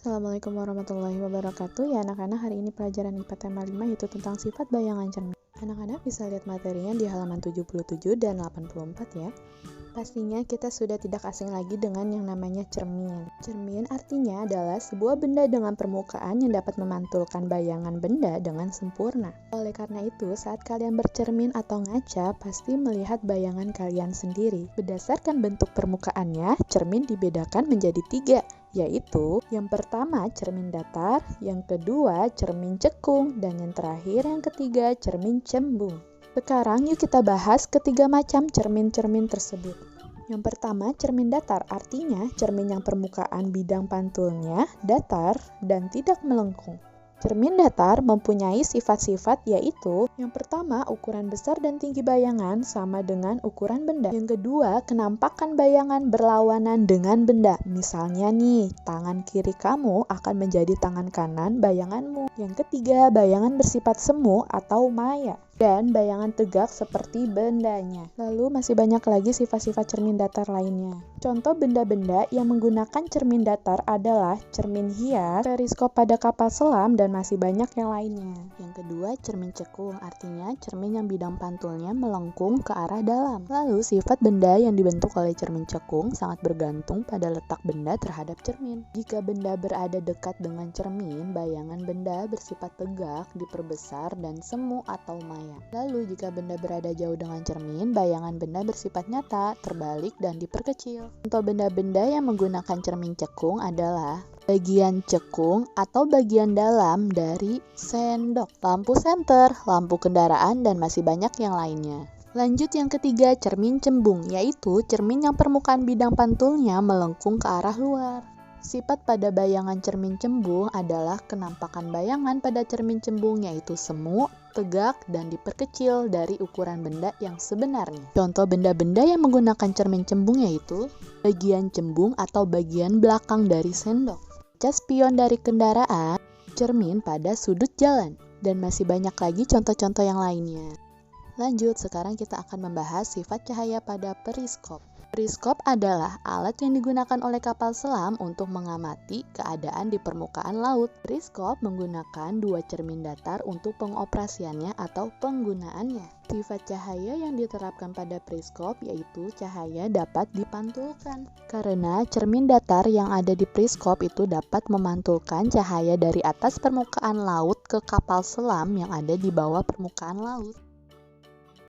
Assalamualaikum warahmatullahi wabarakatuh. Ya anak-anak, hari ini pelajaran IPA tema 5 yaitu tentang sifat bayangan cermin. Anak-anak bisa lihat materinya di halaman 77 dan 84 ya. Pastinya kita sudah tidak asing lagi dengan yang namanya cermin. Cermin artinya adalah sebuah benda dengan permukaan yang dapat memantulkan bayangan benda dengan sempurna. Oleh karena itu, saat kalian bercermin atau ngaca, pasti melihat bayangan kalian sendiri. Berdasarkan bentuk permukaannya, cermin dibedakan menjadi 3, yaitu yang pertama cermin datar, yang kedua cermin cekung, dan yang terakhir yang ketiga cermin cembung. Sekarang yuk kita bahas ketiga macam cermin-cermin tersebut. Yang pertama, cermin datar, artinya cermin yang permukaan bidang pantulnya datar dan tidak melengkung. Cermin datar mempunyai sifat-sifat yaitu yang pertama, ukuran besar dan tinggi bayangan sama dengan ukuran benda. Yang kedua, kenampakan bayangan berlawanan dengan benda. Misalnya nih, tangan kiri kamu akan menjadi tangan kanan bayanganmu. Yang ketiga, bayangan bersifat semu atau maya. Dan bayangan tegak seperti bendanya. Lalu masih banyak lagi sifat-sifat cermin datar lainnya. Contoh benda-benda yang menggunakan cermin datar adalah cermin hias, periskop pada kapal selam, dan masih banyak yang lainnya. Yang kedua, cermin cekung, artinya cermin yang bidang pantulnya melengkung ke arah dalam. Lalu sifat benda yang dibentuk oleh cermin cekung sangat bergantung pada letak benda terhadap cermin. Jika benda berada dekat dengan cermin, bayangan benda bersifat tegak, diperbesar, dan semu atau maya. Lalu jika benda berada jauh dengan cermin, bayangan benda bersifat nyata, terbalik, dan diperkecil. Contoh benda-benda yang menggunakan cermin cekung adalah bagian cekung atau bagian dalam dari sendok, lampu senter, lampu kendaraan, dan masih banyak yang lainnya. Lanjut yang ketiga, cermin cembung, yaitu cermin yang permukaan bidang pantulnya melengkung ke arah luar. Sifat pada bayangan cermin cembung adalah kenampakan bayangan pada cermin cembung yaitu semu, tegak, dan diperkecil dari ukuran benda yang sebenarnya. Contoh benda-benda yang menggunakan cermin cembung yaitu bagian cembung atau bagian belakang dari sendok, kaca spion dari kendaraan, cermin pada sudut jalan, dan masih banyak lagi contoh-contoh yang lainnya. Lanjut, sekarang kita akan membahas sifat cahaya pada periskop. Periskop adalah alat yang digunakan oleh kapal selam untuk mengamati keadaan di permukaan laut. Periskop menggunakan 2 cermin datar untuk pengoperasiannya atau penggunaannya. Sifat cahaya yang diterapkan pada periskop yaitu cahaya dapat dipantulkan. Karena cermin datar yang ada di periskop itu dapat memantulkan cahaya dari atas permukaan laut ke kapal selam yang ada di bawah permukaan laut.